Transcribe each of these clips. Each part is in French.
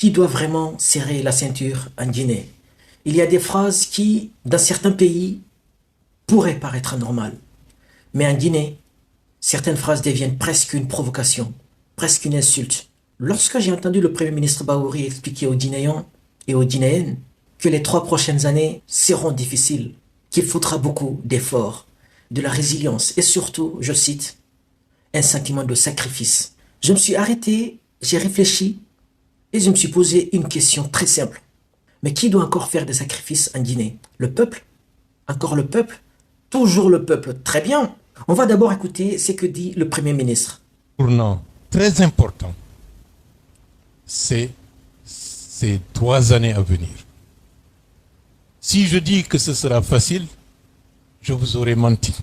qui doit vraiment serrer la ceinture en Guinée. Il y a des phrases qui, dans certains pays, pourraient paraître normales. Mais en Guinée, certaines phrases deviennent presque une provocation, presque une insulte. Lorsque j'ai entendu le Premier ministre Bahouri expliquer aux Guinéens et aux Guinéennes que les 3 prochaines années seront difficiles, qu'il faudra beaucoup d'efforts, de la résilience et surtout, je cite, un sentiment de sacrifice. Je me suis arrêté, j'ai réfléchi et je me suis posé une question très simple. Mais qui doit encore faire des sacrifices en Guinée? Le peuple? Encore le peuple? Toujours le peuple. Très bien. On va d'abord écouter ce que dit le Premier ministre. Tournant très important, c'est ces 3 années à venir. Si je dis que ce sera facile, je vous aurais menti.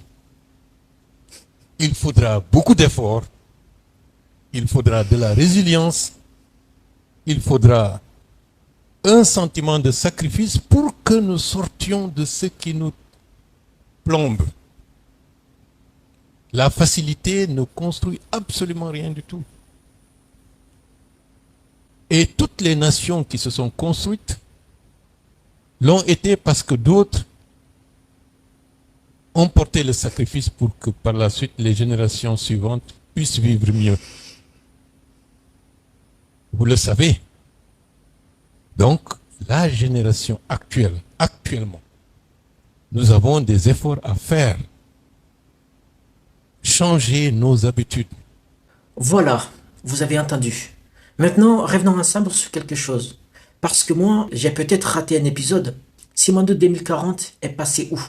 Il faudra beaucoup d'efforts, il faudra de la résilience, il faudra un sentiment de sacrifice pour que nous sortions de ce qui nous plombe. La facilité ne construit absolument rien du tout. Et toutes les nations qui se sont construites l'ont été parce que d'autres ont porté le sacrifice pour que par la suite les générations suivantes puissent vivre mieux. Vous le savez. Donc, la génération actuellement, nous avons des efforts à faire. Changer nos habitudes. Voilà, vous avez entendu. Maintenant, revenons ensemble sur quelque chose. Parce que moi, j'ai peut-être raté un épisode. Simandou 2040 est passé où?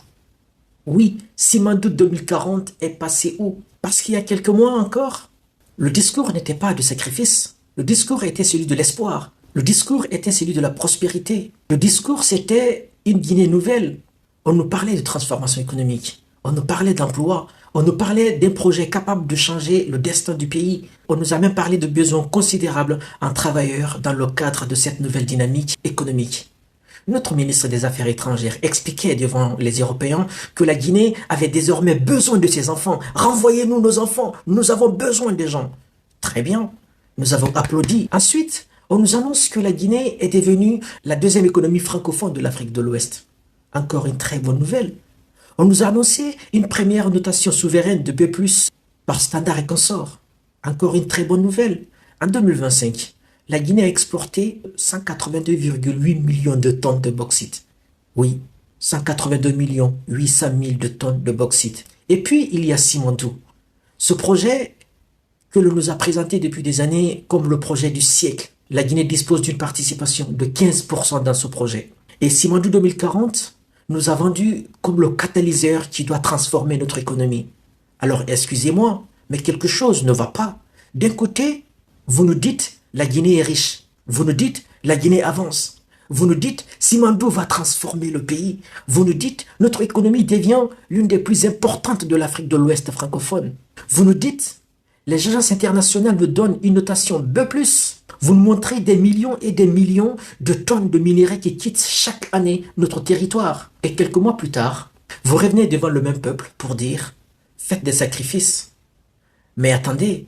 Oui, Simandou 2040 est passé où? Parce qu'il y a quelques mois encore, le discours n'était pas de sacrifice. Le discours était celui de l'espoir. Le discours était celui de la prospérité. Le discours, c'était une Guinée nouvelle. On nous parlait de transformation économique. On nous parlait d'emploi. On nous parlait d'un projet capable de changer le destin du pays. On nous a même parlé de besoins considérables en travailleurs dans le cadre de cette nouvelle dynamique économique. Notre ministre des Affaires étrangères expliquait devant les Européens que la Guinée avait désormais besoin de ses enfants. Renvoyez-nous nos enfants, nous avons besoin des gens. Très bien, nous avons applaudi. Ensuite, on nous annonce que la Guinée est devenue la deuxième économie francophone de l'Afrique de l'Ouest. Encore une très bonne nouvelle. On nous a annoncé une première notation souveraine de B+, par Standard et Consort. Encore une très bonne nouvelle. En 2025, la Guinée a exporté 182,8 millions de tonnes de bauxite. Oui, 182 800 000 de tonnes de bauxite. Et puis, il y a Simandou. Ce projet que l'on nous a présenté depuis des années comme le projet du siècle. La Guinée dispose d'une participation de 15% dans ce projet. Et Simandou 2040 nous a vendu comme le catalyseur qui doit transformer notre économie. Alors, excusez-moi, mais quelque chose ne va pas. D'un côté, vous nous dites la Guinée est riche. Vous nous dites la Guinée avance. Vous nous dites Simandou va transformer le pays. Vous nous dites notre économie devient l'une des plus importantes de l'Afrique de l'Ouest francophone. Vous nous dites les agences internationales nous donnent une notation B+. Vous nous montrez des millions et des millions de tonnes de minerais qui quittent chaque année notre territoire. Et quelques mois plus tard, vous revenez devant le même peuple pour dire « Faites des sacrifices ». Mais attendez,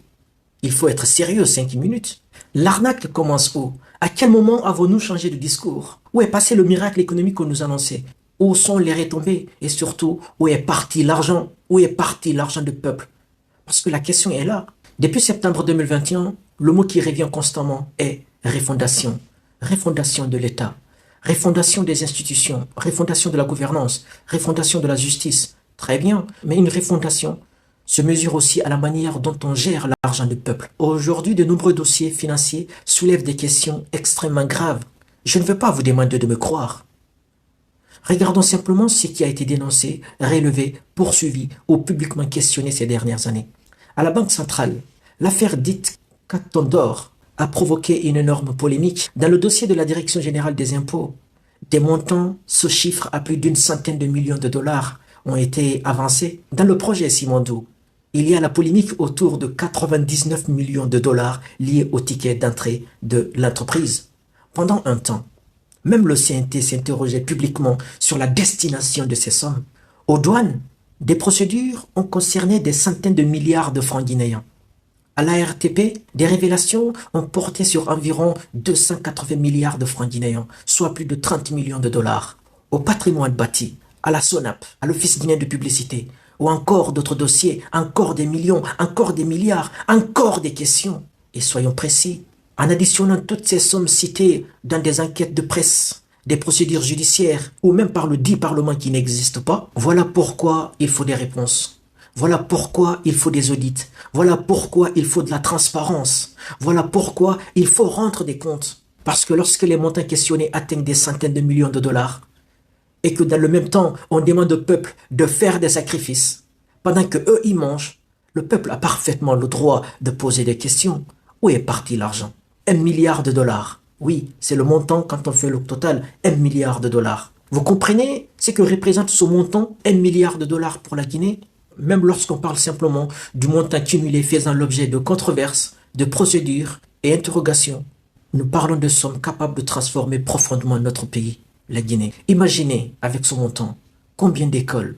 il faut être sérieux 5 minutes. L'arnaque commence où? À quel moment avons-nous changé de discours? Où est passé le miracle économique qu'on nous annonçait? Où sont les retombées? Et surtout, où est parti l'argent? Où est parti l'argent du peuple? Parce que la question est là. Depuis septembre 2021, le mot qui revient constamment est refondation. Refondation de l'État, refondation des institutions, refondation de la gouvernance, refondation de la justice. Très bien, mais une refondation se mesure aussi à la manière dont on gère l'argent du peuple. Aujourd'hui, de nombreux dossiers financiers soulèvent des questions extrêmement graves. Je ne veux pas vous demander de me croire. Regardons simplement ce qui a été dénoncé, relevé, poursuivi ou publiquement questionné ces dernières années. À la Banque centrale, l'affaire dite Canton d'or a provoqué une énorme polémique. Dans le dossier de la Direction générale des impôts, des montants se chiffrent à plus d'une centaine de millions de dollars ont été avancés. Dans le projet Simandou, il y a la polémique autour de 99 millions de dollars liés au ticket d'entrée de l'entreprise. Pendant un temps, même le CNT s'interrogeait publiquement sur la destination de ces sommes. Aux douanes, des procédures ont concerné des centaines de milliards de francs guinéens. À la RTP, des révélations ont porté sur environ 280 milliards de francs guinéens, soit plus de 30 millions de dollars. Au patrimoine bâti, à la SONAP, à l'Office guinéen de publicité, ou encore d'autres dossiers, encore des millions, encore des milliards, encore des questions. Et soyons précis, en additionnant toutes ces sommes citées dans des enquêtes de presse, des procédures judiciaires, ou même par le dit Parlement qui n'existe pas, voilà pourquoi il faut des réponses. Voilà pourquoi il faut des audits. Voilà pourquoi il faut de la transparence. Voilà pourquoi il faut rendre des comptes. Parce que lorsque les montants questionnés atteignent des centaines de millions de dollars, et que dans le même temps, on demande au peuple de faire des sacrifices, pendant que eux y mangent, le peuple a parfaitement le droit de poser des questions. Où est parti l'argent? 1 milliard de dollars. Oui, c'est le montant quand on fait le total, 1 milliard de dollars. Vous comprenez ce que représente ce montant, 1 milliard de dollars pour la Guinée? Même lorsqu'on parle simplement du montant cumulé faisant l'objet de controverses, de procédures et interrogations, nous parlons de sommes capables de transformer profondément notre pays, la Guinée. Imaginez, avec ce montant, combien d'écoles,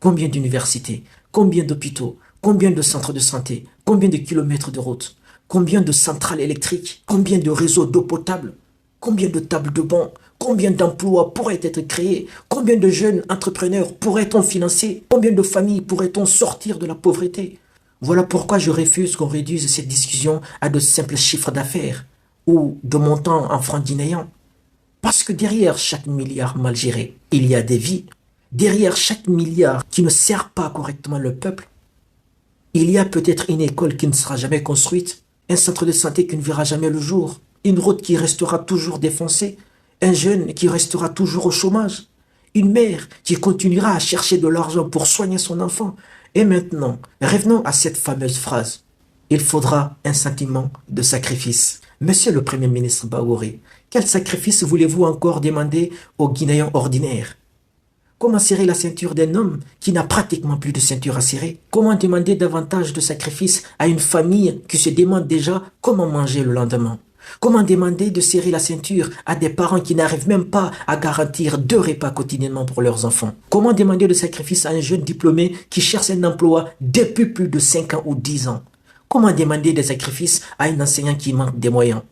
combien d'universités, combien d'hôpitaux, combien de centres de santé, combien de kilomètres de routes, combien de centrales électriques, combien de réseaux d'eau potable, combien de tables de banc, combien d'emplois pourraient être créés, combien de jeunes entrepreneurs pourrait-on financer, combien de familles pourrait-on sortir de la pauvreté. Voilà pourquoi je refuse qu'on réduise cette discussion à de simples chiffres d'affaires ou de montants en francs guinéens. Parce que derrière chaque milliard mal géré, il y a des vies. Derrière chaque milliard qui ne sert pas correctement le peuple, il y a peut-être une école qui ne sera jamais construite, un centre de santé qui ne verra jamais le jour, une route qui restera toujours défoncée, un jeune qui restera toujours au chômage, une mère qui continuera à chercher de l'argent pour soigner son enfant. Et maintenant, revenons à cette fameuse phrase. Il faudra un sentiment de sacrifice. Monsieur le Premier ministre Bahouri, quel sacrifice voulez-vous encore demander aux Guinéens ordinaires? Comment serrer la ceinture d'un homme qui n'a pratiquement plus de ceinture à serrer? Comment demander davantage de sacrifices à une famille qui se demande déjà comment manger le lendemain? Comment demander de serrer la ceinture à des parents qui n'arrivent même pas à garantir 2 repas quotidiennement pour leurs enfants? Comment demander de sacrifice à un jeune diplômé qui cherche un emploi depuis plus de 5 ans ou 10 ans? Comment demander des sacrifices à un enseignant qui manque des moyens?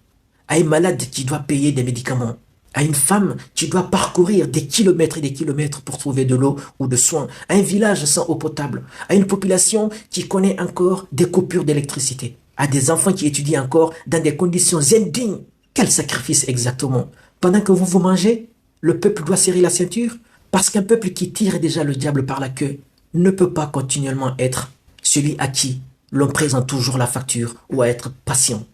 À un malade qui doit payer des médicaments? À une femme qui doit parcourir des kilomètres et des kilomètres pour trouver de l'eau ou de soins? À un village sans eau potable? À une population qui connaît encore des coupures d'électricité? À des enfants qui étudient encore dans des conditions indignes? Quel sacrifice exactement? Pendant que vous mangez, le peuple doit serrer la ceinture? Parce qu'un peuple qui tire déjà le diable par la queue ne peut pas continuellement être celui à qui l'on présente toujours la facture ou à être patient.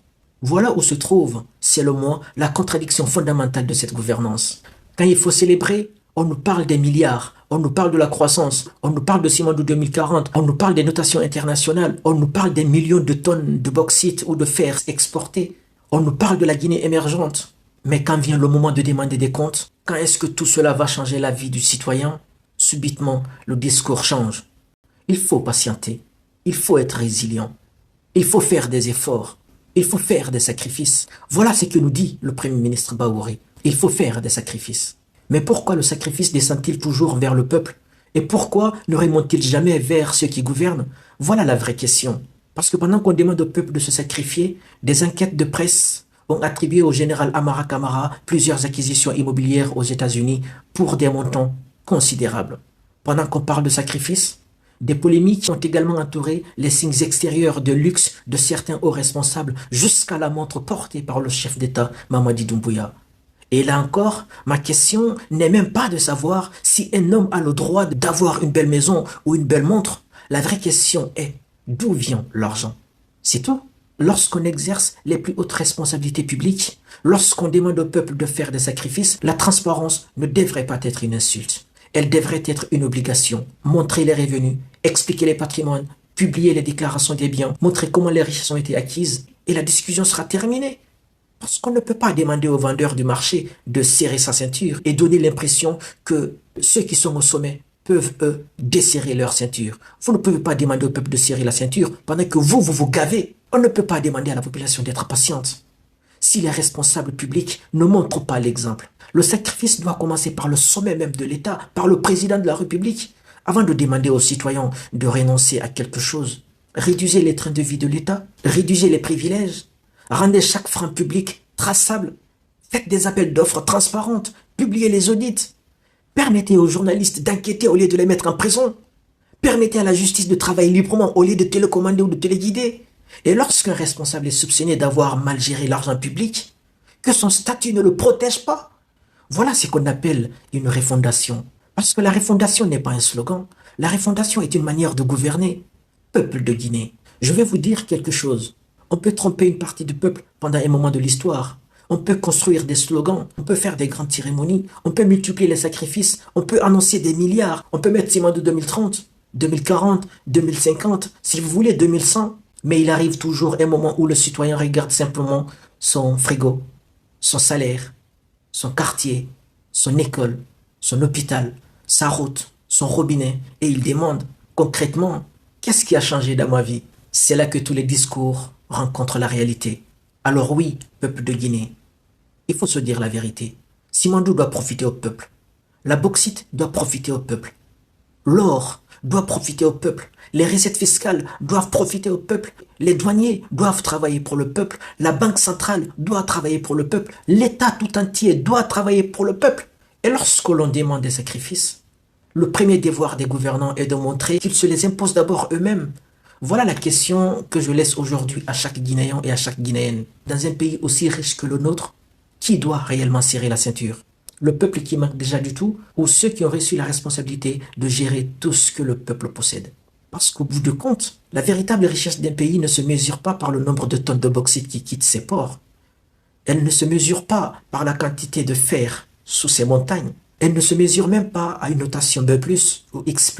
Voilà où se trouve, selon moi, la contradiction fondamentale de cette gouvernance. Quand il faut célébrer, on nous parle des milliards, on nous parle de la croissance, on nous parle de Simandou 2040, on nous parle des notations internationales, on nous parle des millions de tonnes de bauxite ou de fer exportés, on nous parle de la Guinée émergente. Mais quand vient le moment de demander des comptes, quand est-ce que tout cela va changer la vie du citoyen? Subitement, le discours change. Il faut patienter, il faut être résilient, il faut faire des efforts, il faut faire des sacrifices. Voilà ce que nous dit le Premier ministre Bahouri. Il faut faire des sacrifices. Mais pourquoi le sacrifice descend-il toujours vers le peuple? Et pourquoi ne remonte-t-il jamais vers ceux qui gouvernent? Voilà la vraie question. Parce que pendant qu'on demande au peuple de se sacrifier, des enquêtes de presse ont attribué au général Amara Kamara plusieurs acquisitions immobilières aux États-Unis pour des montants considérables. Pendant qu'on parle de sacrifice, des polémiques ont également entouré les signes extérieurs de luxe de certains hauts responsables jusqu'à la montre portée par le chef d'État Mamadi Doumbouya. Et là encore, ma question n'est même pas de savoir si un homme a le droit d'avoir une belle maison ou une belle montre. La vraie question est d'où vient l'argent? C'est tout. Lorsqu'on exerce les plus hautes responsabilités publiques, lorsqu'on demande au peuple de faire des sacrifices, la transparence ne devrait pas être une insulte. Elle devrait être une obligation. Montrer les revenus, expliquer les patrimoines, publier les déclarations des biens, montrer comment les richesses ont été acquises et la discussion sera terminée. Parce qu'on ne peut pas demander aux vendeurs du marché de serrer sa ceinture et donner l'impression que ceux qui sont au sommet peuvent, eux, desserrer leur ceinture. Vous ne pouvez pas demander au peuple de serrer la ceinture pendant que vous gavez. On ne peut pas demander à la population d'être patiente. Si les responsables publics ne montrent pas l'exemple, le sacrifice doit commencer par le sommet même de l'État, par le président de la République, avant de demander aux citoyens de renoncer à quelque chose. Réduisez les trains de vie de l'État, réduisez les privilèges, rendez chaque franc public traçable, faites des appels d'offres transparentes, publiez les audits, permettez aux journalistes d'enquêter au lieu de les mettre en prison, permettez à la justice de travailler librement au lieu de télécommander ou de téléguider. Et lorsqu'un responsable est soupçonné d'avoir mal géré l'argent public, que son statut ne le protège pas. Voilà ce qu'on appelle une refondation. Parce que la refondation n'est pas un slogan, la refondation est une manière de gouverner. Peuple de Guinée, je vais vous dire quelque chose. On peut tromper une partie du peuple pendant un moment de l'histoire. On peut construire des slogans, on peut faire des grandes cérémonies, on peut multiplier les sacrifices, on peut annoncer des milliards, on peut mettre Simon de 2030, 2040, 2050, si vous voulez 2100. Mais il arrive toujours un moment où le citoyen regarde simplement son frigo, son salaire, son quartier, son école, son hôpital, sa route, son robinet, et il demande concrètement, qu'est-ce qui a changé dans ma vie? C'est là que tous les discours rencontrent la réalité. Alors oui, peuple de Guinée, il faut se dire la vérité. Simandou doit profiter au peuple. La bauxite doit profiter au peuple. L'or doit profiter au peuple. Les recettes fiscales doivent profiter au peuple. Les douaniers doivent travailler pour le peuple. La banque centrale doit travailler pour le peuple. L'État tout entier doit travailler pour le peuple. Et lorsque l'on demande des sacrifices, le premier devoir des gouvernants est de montrer qu'ils se les imposent d'abord eux-mêmes. Voilà la question que je laisse aujourd'hui à chaque Guinéen et à chaque Guinéenne. Dans un pays aussi riche que le nôtre, qui doit réellement serrer la ceinture? Le peuple qui manque déjà du tout ou ceux qui ont reçu la responsabilité de gérer tout ce que le peuple possède? Parce qu'au bout de compte, la véritable richesse d'un pays ne se mesure pas par le nombre de tonnes de bauxite qui quittent ses ports. Elle ne se mesure pas par la quantité de fer sous ses montagnes. Elle ne se mesure même pas à une notation B+, ou X+.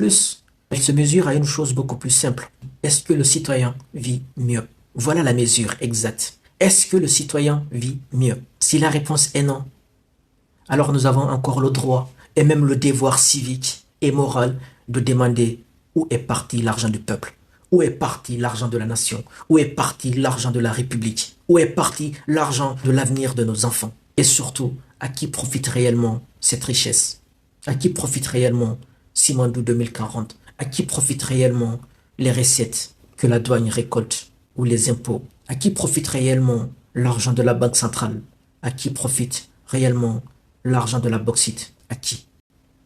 Elle se mesure à une chose beaucoup plus simple. Est-ce que le citoyen vit mieux? Voilà la mesure exacte. Est-ce que le citoyen vit mieux? Si la réponse est non, alors nous avons encore le droit et même le devoir civique et moral de demander où est parti l'argent du peuple, où est parti l'argent de la nation, où est parti l'argent de la République, où est parti l'argent de l'avenir de nos enfants, et surtout à qui profite réellement cette richesse, à qui profite réellement Simandou 2040, à qui profite réellement les recettes que la douane récolte ou les impôts, à qui profite réellement l'argent de la banque centrale, à qui profite réellement l'argent de la bauxite, à qui?